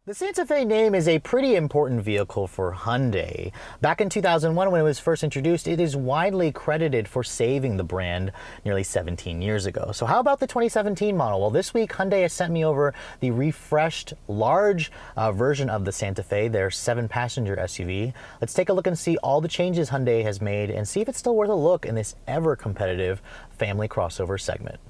The Santa Fe name is a pretty important vehicle for Hyundai. Back in 2001, when it was first introduced, it is widely credited for saving the brand nearly 17 years ago. So how about the 2017 model? Well, this week, Hyundai has sent me over the refreshed large version of the Santa Fe, their 7-passenger SUV. Let's take a look and see all the changes Hyundai has made and see if it's still worth a look in this ever-competitive family crossover segment.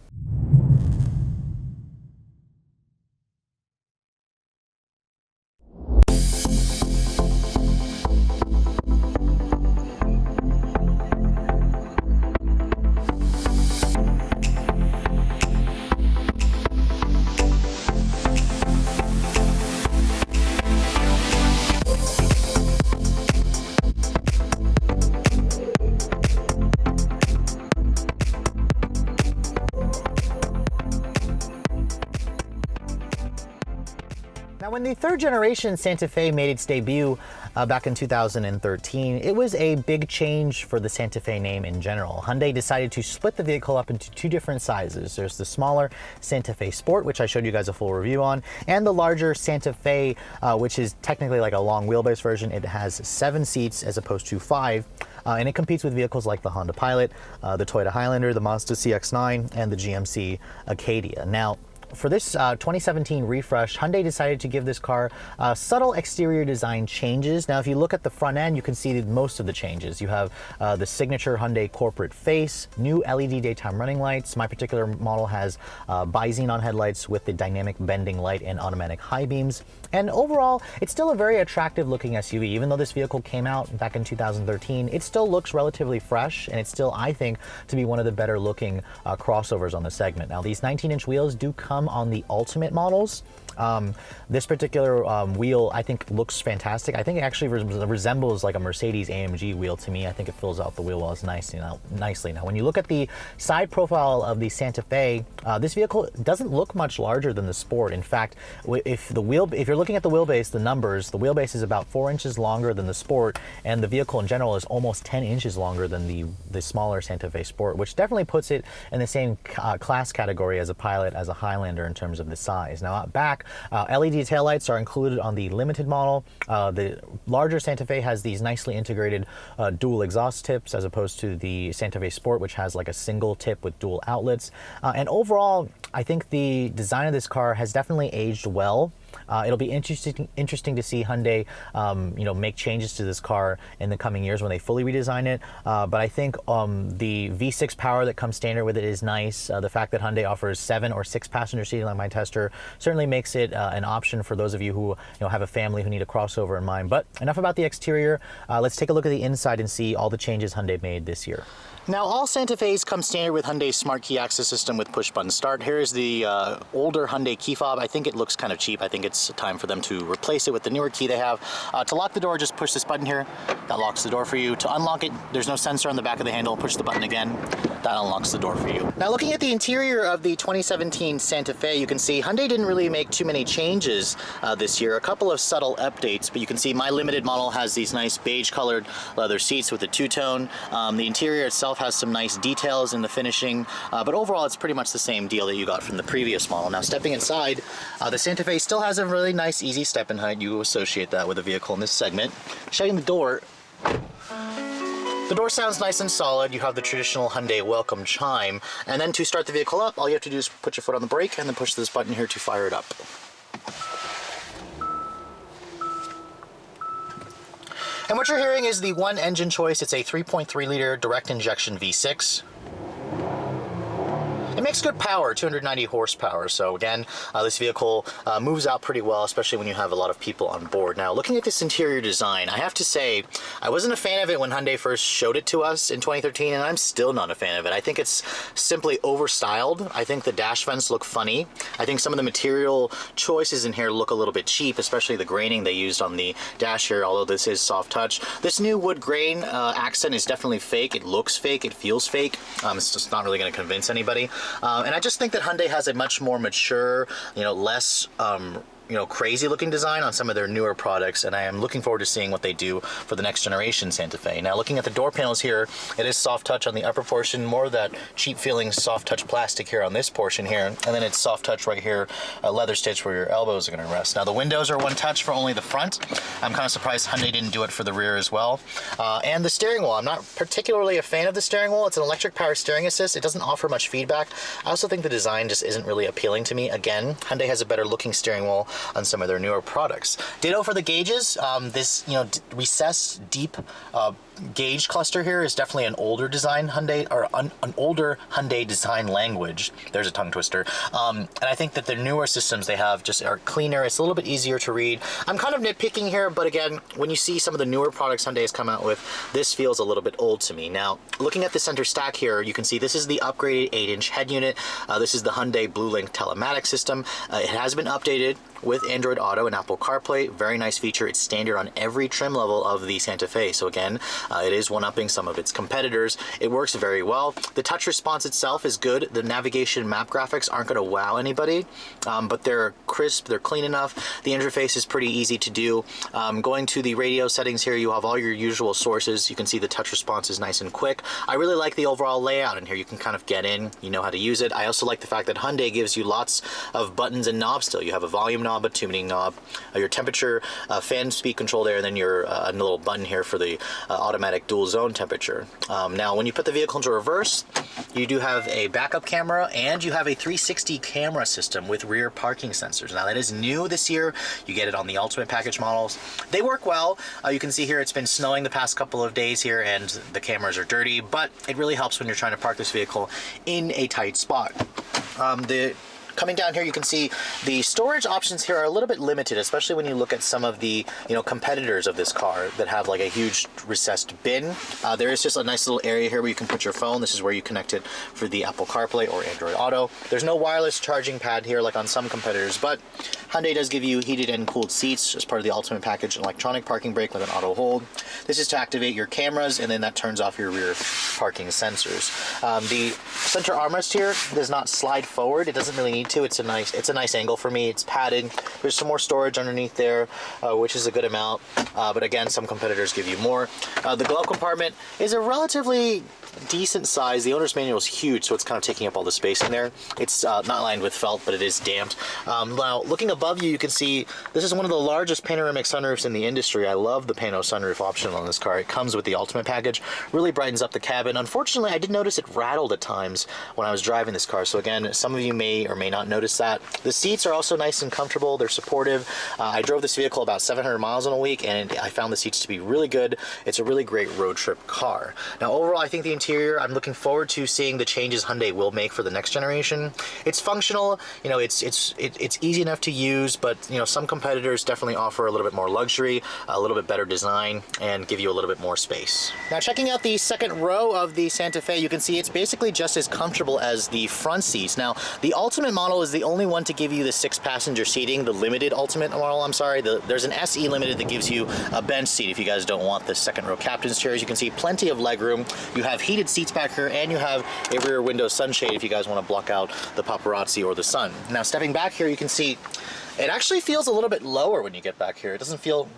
Now, when the third generation Santa Fe made its debut back in 2013, it was a big change for the Santa Fe name in general. Hyundai decided to split the vehicle up into two different sizes. There's the smaller Santa Fe Sport, which I showed you guys a full review on, and the larger Santa Fe, which is technically like a long wheelbase version. It has 7 seats as opposed to 5. And it competes with vehicles like the Honda Pilot, the Toyota Highlander, the Mazda CX-9, and the GMC Acadia. Now, for this 2017 refresh, Hyundai decided to give this car subtle exterior design changes. Now, if you look at the front end, you can see most of the changes. You have the signature Hyundai corporate face, new LED daytime running lights. My particular model has bi-xenon headlights with the dynamic bending light and automatic high beams. And overall, it's still a very attractive looking SUV. Even though this vehicle came out back in 2013, it still looks relatively fresh, and it's still, I think, to be one of the better looking crossovers on the segment. Now, these 19-inch wheels do come on the Ultimate models. This particular wheel, I think, looks fantastic. I think it actually resembles like a Mercedes AMG wheel to me. I think it fills out the wheel wells nicely. Now, when you look at the side profile of the Santa Fe, this vehicle doesn't look much larger than the Sport. In fact, if you're looking at the wheelbase, the numbers, the wheelbase is about 4 inches longer than the Sport, and the vehicle in general is almost 10 inches longer than the smaller Santa Fe Sport, which definitely puts it in the same class category as a Pilot, as a Highlander in terms of the size. Now, out back, LED taillights are included on the limited model. The larger Santa Fe has these nicely integrated dual exhaust tips as opposed to the Santa Fe Sport, which has like a single tip with dual outlets. And overall, I think the design of this car has definitely aged well. It'll be interesting to see Hyundai, make changes to this car in the coming years when they fully redesign it. But I think the V6 power that comes standard with it is nice. The fact that Hyundai offers 7 or 6 passenger seating like my tester certainly makes it an option for those of you who have a family who need a crossover in mind. But enough about the exterior. Let's take a look at the inside and see all the changes Hyundai made this year. Now, all Santa Fe's come standard with Hyundai's smart key access system with push-button start. Here is the older Hyundai key fob. I think it looks kind of cheap. I think it's time for them to replace it with the newer key they have. To lock the door, just push this button here. That locks the door for you. To unlock it, there's no sensor on the back of the handle. Push the button again. That unlocks the door for you. Now, looking at the interior of the 2017 Santa Fe, you can see Hyundai didn't really make too many changes this year. A couple of subtle updates, but you can see my limited model has these nice beige-colored leather seats with a two-tone. The interior itself has some nice details in the finishing, but overall it's pretty much the same deal that you got from the previous model. Now, stepping inside, the Santa Fe still has a really nice easy step-in height. You associate that with a vehicle in this segment. Shutting the door, the door sounds nice and solid. You have the traditional Hyundai welcome chime, and then to start the vehicle up, all you have to do is put your foot on the brake and then push this button here to fire it up. And what you're hearing is the one engine choice. It's a 3.3 liter direct injection V6. It makes good power, 290 horsepower. So again, this vehicle moves out pretty well, especially when you have a lot of people on board. Now, looking at this interior design, I have to say, I wasn't a fan of it when Hyundai first showed it to us in 2013, and I'm still not a fan of it. I think it's simply overstyled. I think the dash vents look funny. I think some of the material choices in here look a little bit cheap, especially the graining they used on the dash here, although this is soft touch. This new wood grain accent is definitely fake. It looks fake. It feels fake. It's just not really going to convince anybody. And I just think that Hyundai has a much more mature, less crazy looking design on some of their newer products, and I am looking forward to seeing what they do for the next generation Santa Fe. Now, looking at the door panels here, it is soft touch on the upper portion, more of that cheap feeling soft touch plastic here on this portion here, and then it's soft touch right here, leather stitch where your elbows are going to rest. Now, the windows are one touch for only the front. I'm kind of surprised Hyundai didn't do it for the rear as well. And the steering wheel, I'm not particularly a fan of the steering wheel. It's an electric power steering assist. It doesn't offer much feedback. I also think the design just isn't really appealing to me. Again, Hyundai has a better looking steering wheel on some of their newer products. Ditto for the gauges. This recessed deep gauge cluster here is definitely an older design Hyundai, or an older Hyundai design language. There's a tongue twister. And I think that the newer systems they have just are cleaner. It's a little bit easier to read. I'm kind of nitpicking here, but again, when you see some of the newer products Hyundai has come out with, this feels a little bit old to me. Now, looking at the center stack here, you can see this is the upgraded 8-inch head unit. This is the Hyundai BlueLink telematics system. It has been updated with Android Auto and Apple CarPlay. Very nice feature. It's standard on every trim level of the Santa Fe. So again, it is one-upping some of its competitors. It works very well. The touch response itself is good. The navigation map graphics aren't going to wow anybody, but they're crisp, they're clean enough. The interface is pretty easy to do. Going to the radio settings here, you have all your usual sources. You can see the touch response is nice and quick. I really like the overall layout in here. You can kind of get in, you know how to use it. I also like the fact that Hyundai gives you lots of buttons and knobs still. You have a volume knob, a tuning knob, your temperature, fan speed control there, and then your a little button here for the automatic dual zone temperature. Now, when you put the vehicle into reverse, you do have a backup camera, and you have a 360 camera system with rear parking sensors. Now, that is new this year. You get it on the Ultimate Package models. They work well. You can see here it's been snowing the past couple of days here, and the cameras are dirty, but it really helps when you're trying to park this vehicle in a tight spot. Coming down here, you can see the storage options here are a little bit limited, especially when you look at some of the competitors of this car that have like a huge recessed bin. There is just a nice little area here where you can put your phone. This is where you connect it for the Apple CarPlay or Android Auto. There's no wireless charging pad here like on some competitors, but Hyundai does give you heated and cooled seats as part of the Ultimate Package, electronic parking brake with an auto hold. This is to activate your cameras, and then that turns off your rear parking sensors. The center armrest here does not slide forward. It doesn't really need to. It's a nice angle for me. It's padded. There's some more storage underneath there, which is a good amount. But again, some competitors give you more. The glove compartment is a relatively decent size. The owner's manual is huge, so it's kind of taking up all the space in there. It's not lined with felt, but it is damped. Now, looking above you, you can see this is one of the largest panoramic sunroofs in the industry. I love the pano sunroof option on this car. It comes with the Ultimate Package. Really brightens up the cabin. Unfortunately, I did notice it rattled at times when I was driving this car. So again, some of you may or may not notice that. The seats are also nice and comfortable. They're supportive. I drove this vehicle about 700 miles in a week, and I found the seats to be really good. It's a really great road trip car. Now, overall, I think the interior, I'm looking forward to seeing the changes Hyundai will make for the next generation. It's functional, it's easy enough to use, but some competitors definitely offer a little bit more luxury, a little bit better design, and give you a little bit more space. Now, checking out the second row of the Santa Fe, you can see it's basically just as comfortable as the front seats. Now, the Ultimate model is the only one to give you the 6-passenger seating, the limited Ultimate model, I'm sorry. There's an SE Limited that gives you a bench seat if you guys don't want the second row captain's chairs. You can see plenty of legroom. You have heated seats back here, and you have a rear window sunshade if you guys want to block out the paparazzi or the sun. Now, stepping back here, you can see it actually feels a little bit lower when you get back here. It doesn't feel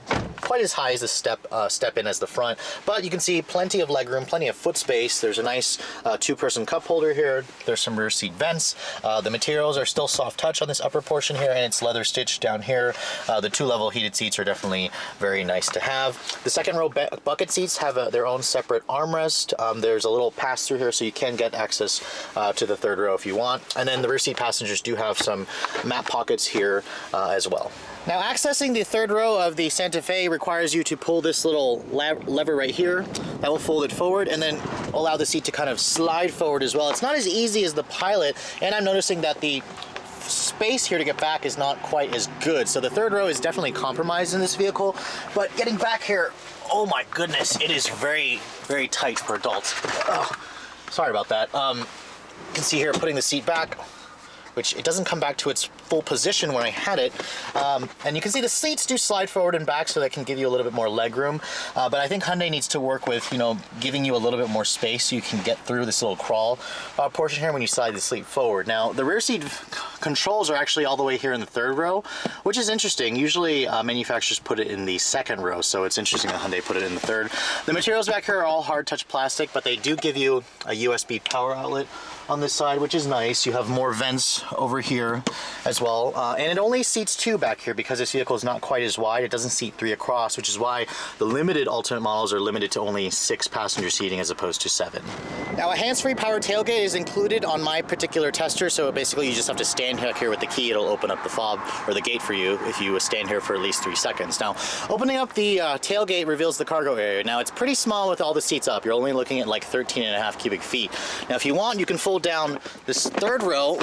quite as high as the step in as the front, but you can see plenty of legroom, plenty of foot space. There's a nice two-person cup holder here. There's some rear seat vents. The materials are still soft touch on this upper portion here, and it's leather stitched down here. The two-level heated seats are definitely very nice to have. The second row bucket seats have their own separate armrest. There's a little pass-through here, so you can get access to the third row if you want. And then the rear seat passengers do have some map pockets here as well. Now, accessing the third row of the Santa Fe requires you to pull this little lever right here. That will fold it forward and then allow the seat to kind of slide forward as well. It's not as easy as the Pilot, and I'm noticing that the space here to get back is not quite as good. So the third row is definitely compromised in this vehicle, but getting back here, oh my goodness, it is very, very tight for adults. Oh, sorry about that. You can see here, putting the seat back, which it doesn't come back to its full position when I had it. And you can see the seats do slide forward and back, so that can give you a little bit more leg room. But I think Hyundai needs to work with, you know, giving you a little bit more space so you can get through this little crawl portion here when you slide the seat forward. Now, the rear seat controls are actually all the way here in the third row, which is interesting. Usually manufacturers put it in the second row, so it's interesting that Hyundai put it in the third. The materials back here are all hard touch plastic, but they do give you a USB power outlet on this side, which is nice. You have more vents over here as well. And it only seats 2 back here because this vehicle is not quite as wide. It doesn't seat 3 across, which is why the limited Ultimate models are limited to only 6 passenger seating as opposed to 7. Now, a hands-free power tailgate is included on my particular tester, so basically you just have to stand back here with the key. It'll open up the fob or the gate for you if you stand here for at least 3 seconds. Now, opening up the tailgate reveals the cargo area. Now, it's pretty small with all the seats up. You're only looking at like 13.5 cubic feet. Now, if you want, you can fold down this third row,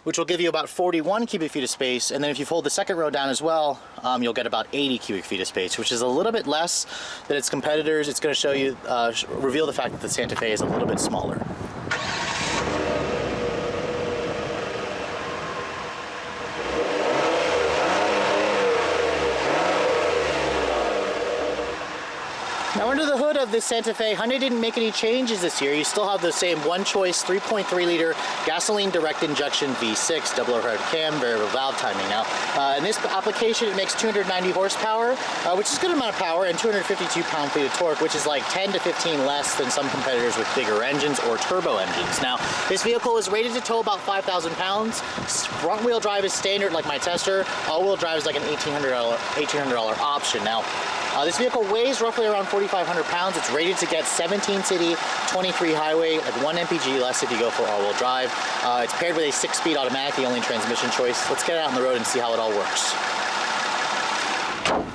which will give you about 41 cubic feet of space, and then if you fold the second row down as well, you'll get about 80 cubic feet of space, which is a little bit less than its competitors. It's going to show you, reveal the fact that the Santa Fe is a little bit smaller. Now, under the hood of this Santa Fe, Hyundai didn't make any changes this year. You still have the same one-choice 3.3-liter gasoline direct injection V6, double overhead cam, variable valve timing. Now, in this application, it makes 290 horsepower, which is a good amount of power, and 252 pound-feet of torque, which is like 10 to 15 less than some competitors with bigger engines or turbo engines. Now, this vehicle is rated to tow about 5,000 pounds. Front-wheel drive is standard, like my tester. All-wheel drive is like an $1,800 option. Now, this vehicle weighs roughly around 4,500 pounds. It's rated to get 17 city, 23 highway, like 1 mpg less if you go for all-wheel drive. It's paired with a 6-speed automatic, the only transmission choice. Let's get out on the road and see how it all works.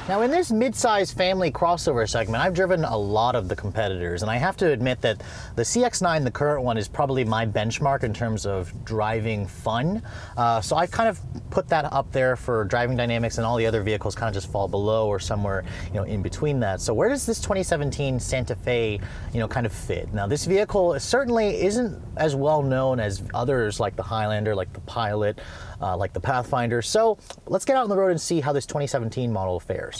Now, in this mid-size family crossover segment, I've driven a lot of the competitors, and I have to admit that the CX-9, the current one, is probably my benchmark in terms of driving fun. So I've kind of put that up there for driving dynamics, and all the other vehicles kind of just fall below or somewhere, you know, in between that. So where does this 2017 Santa Fe, you know, kind of fit? Now, this vehicle certainly isn't as well known as others like the Highlander, like the Pilot, like the Pathfinder. So let's get out on the road and see how this 2017 model fares.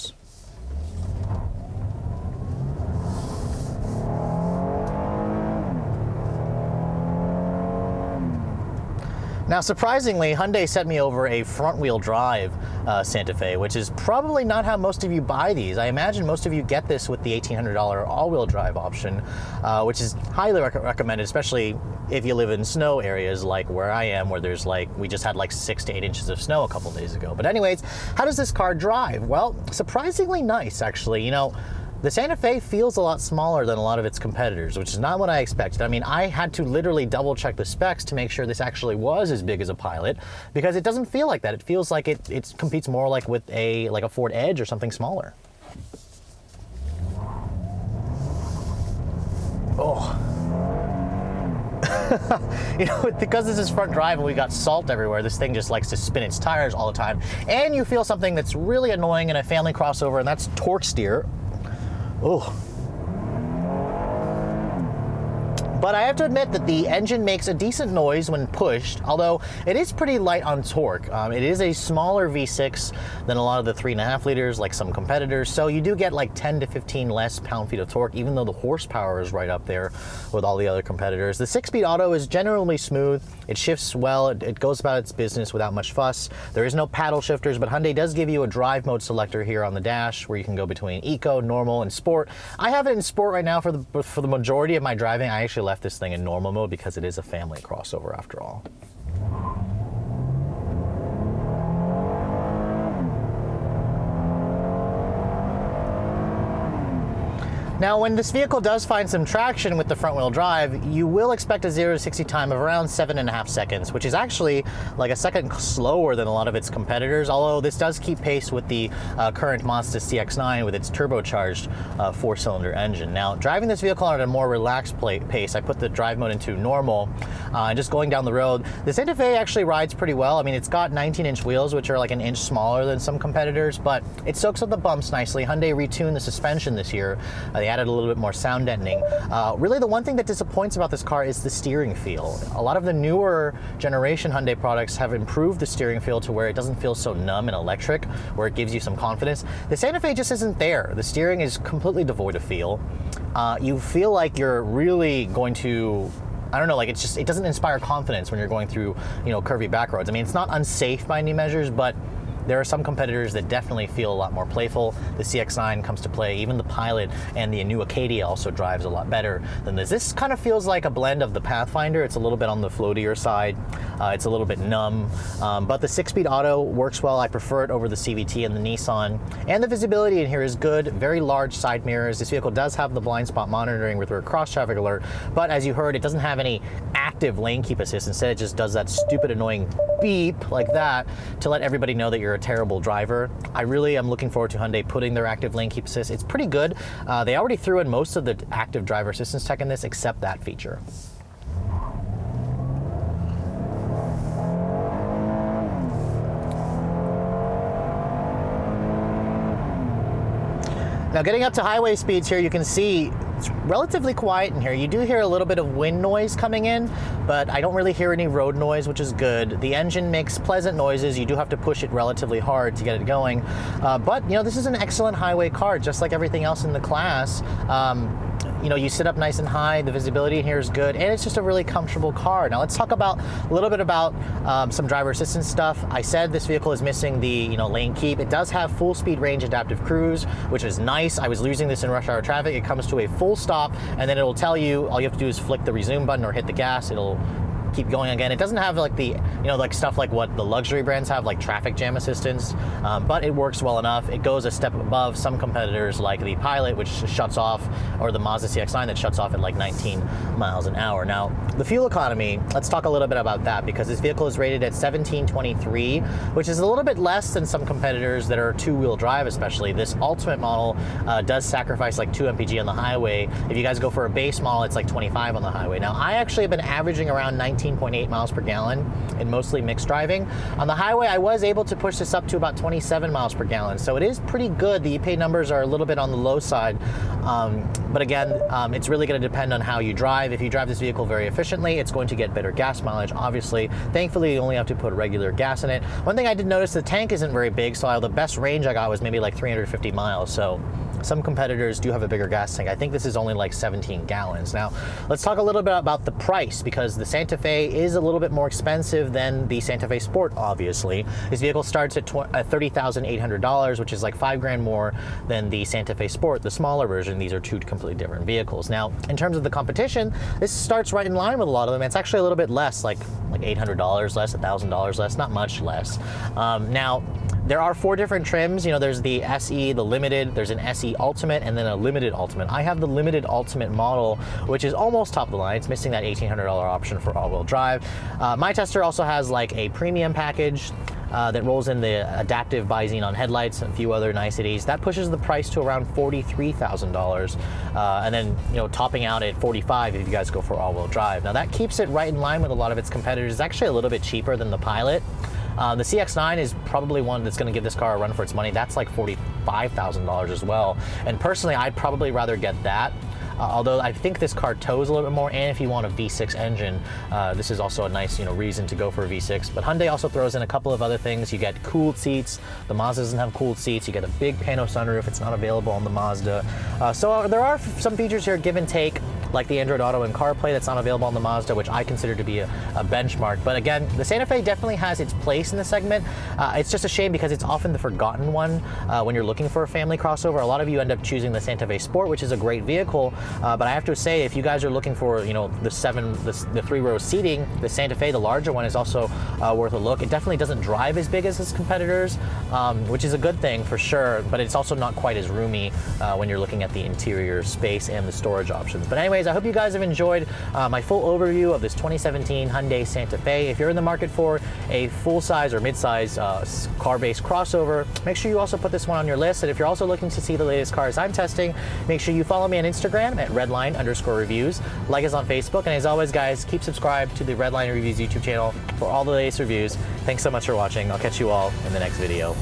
Now, surprisingly, Hyundai sent me over a front-wheel drive Santa Fe, which is probably not how most of you buy these. I imagine most of you get this with the $1,800 all-wheel drive option, which is highly recommended, especially if you live in snow areas like where I am, where there's like, we just had like 6 to 8 inches of snow a couple days ago. But anyways, how does this car drive? Well, surprisingly nice, actually. You know, the Santa Fe feels a lot smaller than a lot of its competitors, which is not what I expected. I mean, I had to literally double check the specs to make sure this actually was as big as a Pilot, because it doesn't feel like that. It feels like it competes more like with a Ford Edge or something smaller. Oh. You know, because this is front drive and we got salt everywhere, this thing just likes to spin its tires all the time. And you feel something that's really annoying in a family crossover, and that's torque steer. Oh. But I have to admit that the engine makes a decent noise when pushed, although it is pretty light on torque. It is a smaller V6 than a lot of the 3.5 liters like some competitors, so you do get like 10 to 15 less pound-feet of torque, even though the horsepower is right up there with all the other competitors. The 6-speed auto is generally smooth. It shifts well. It goes about its business without much fuss. There is no paddle shifters, but Hyundai does give you a drive mode selector here on the dash where you can go between eco, normal, and sport. I have it in sport right now for the majority of my driving. I actually left this thing in normal mode because it is a family crossover after all. Now, when this vehicle does find some traction with the front-wheel drive, you will expect a 0 to 60 time of around 7.5 seconds, which is actually like a second slower than a lot of its competitors, although this does keep pace with the current Mazda CX-9 with its turbocharged 4-cylinder engine. Now, driving this vehicle at a more relaxed pace, I put the drive mode into normal, and just going down the road, the Santa Fe actually rides pretty well. I mean, it's got 19-inch wheels, which are like an inch smaller than some competitors, but it soaks up the bumps nicely. Hyundai retuned the suspension this year. The They added a little bit more sound deadening. Really, the one thing that disappoints about this car is the steering feel. A lot of the newer generation Hyundai products have improved the steering feel to where it doesn't feel so numb and electric, where it gives you some confidence. The Santa Fe just isn't there. The steering is completely devoid of feel. You feel like you're really going to, I don't know, like it doesn't inspire confidence when you're going through, curvy back roads. I mean, it's not unsafe by any measures, but there are some competitors that definitely feel a lot more playful. The CX-9 comes to play. Even the Pilot and the new Acadia also drives a lot better than this. This kind of feels like a blend of the Pathfinder. It's a little bit on the floatier side. It's a little bit numb, but the 6-speed auto works well. I prefer it over the CVT and the Nissan. And the visibility in here is good. Very large side mirrors. This vehicle does have the blind spot monitoring with rear cross traffic alert, but as you heard, it doesn't have any active lane keep assist. Instead, it just does that stupid annoying beep like that to let everybody know that you're a terrible driver. I really am looking forward to Hyundai putting their active lane keep assist. It's pretty good. They already threw in most of the active driver assistance tech in this except that feature. Now getting up to highway speeds here, you can see it's relatively quiet in here. You do hear a little bit of wind noise coming in, but I don't really hear any road noise, which is good. The engine makes pleasant noises. You do have to push it relatively hard to get it going. But this is an excellent highway car, just like everything else in the class. You sit up nice and high, the visibility in here is good, and it's just a really comfortable car. Now let's talk a little bit about some driver assistance stuff. I said this vehicle is missing the lane keep. It does have full speed range adaptive cruise, which is nice. I was losing this in rush hour traffic. It comes to a full stop, and then it'll tell you all you have to do is flick the resume button or hit the gas. It'll keep going again. It doesn't have like the, like stuff like what the luxury brands have, like traffic jam assistance, but it works well enough. It goes a step above some competitors like the Pilot, which shuts off, or the Mazda CX-9 that shuts off at like 19 miles an hour. Now, the fuel economy, let's talk a little bit about that, because this vehicle is rated at 1723, which is a little bit less than some competitors that are two-wheel drive, especially. This Ultimate model does sacrifice like 2 mpg on the highway. If you guys go for a base model, it's like 25 on the highway. Now, I actually have been averaging around 19.8 miles per gallon in mostly mixed driving. On the highway, I was able to push this up to about 27 miles per gallon, so it is pretty good. The EPA numbers are a little bit on the low side, but again, it's really going to depend on how you drive. If you drive this vehicle very efficiently, it's going to get better gas mileage, obviously. Thankfully, you only have to put regular gas in it. One thing I did notice, the tank isn't very big, so the best range I got was maybe like 350 miles, so some competitors do have a bigger gas tank. I think this is only like 17 gallons. Now, let's talk a little bit about the price, because the Santa Fe is a little bit more expensive than the Santa Fe Sport, obviously. This vehicle starts at $30,800, which is like $5,000 more than the Santa Fe Sport, the smaller version. These are two completely different vehicles. Now, in terms of the competition, this starts right in line with a lot of them. It's actually a little bit less, like $800 less, $1,000 less, not much less. Now, there are 4 different trims. There's the SE, the Limited, there's an SE Ultimate, and then a Limited Ultimate. I have the Limited Ultimate model, which is almost top of the line. It's missing that $1,800 option for all-wheel drive. My tester also has like a premium package that rolls in the adaptive bi-xenon headlights and a few other niceties. That pushes the price to around $43,000, and then topping out at $45,000 if you guys go for all-wheel drive. Now that keeps it right in line with a lot of its competitors. It's actually a little bit cheaper than the Pilot. The CX-9 is probably one that's going to give this car a run for its money. That's like $45,000 as well. And personally, I'd probably rather get that. Although I think this car tows a little bit more, and if you want a V6 engine, this is also a nice reason to go for a V6. But Hyundai also throws in a couple of other things. You get cooled seats. The Mazda doesn't have cooled seats. You get a big pano sunroof. It's not available on the Mazda. So there are some features here, give and take, like the Android Auto and CarPlay that's not available on the Mazda, which I consider to be a benchmark. But again, the Santa Fe definitely has its place in the segment. It's just a shame because it's often the forgotten one when you're looking for a family crossover. A lot of you end up choosing the Santa Fe Sport, which is a great vehicle. But I have to say, if you guys are looking for the 3-row seating, the Santa Fe, the larger one, is also worth a look. It definitely doesn't drive as big as its competitors, which is a good thing for sure. But it's also not quite as roomy when you're looking at the interior space and the storage options. But anyways, I hope you guys have enjoyed my full overview of this 2017 Hyundai Santa Fe. If you're in the market for a full-size or mid-size car-based crossover, make sure you also put this one on your list. And if you're also looking to see the latest cars I'm testing, make sure you follow me on Instagram at Redline_reviews. Like us on Facebook. And as always, guys, keep subscribed to the Redline Reviews YouTube channel for all the latest reviews. Thanks so much for watching. I'll catch you all in the next video.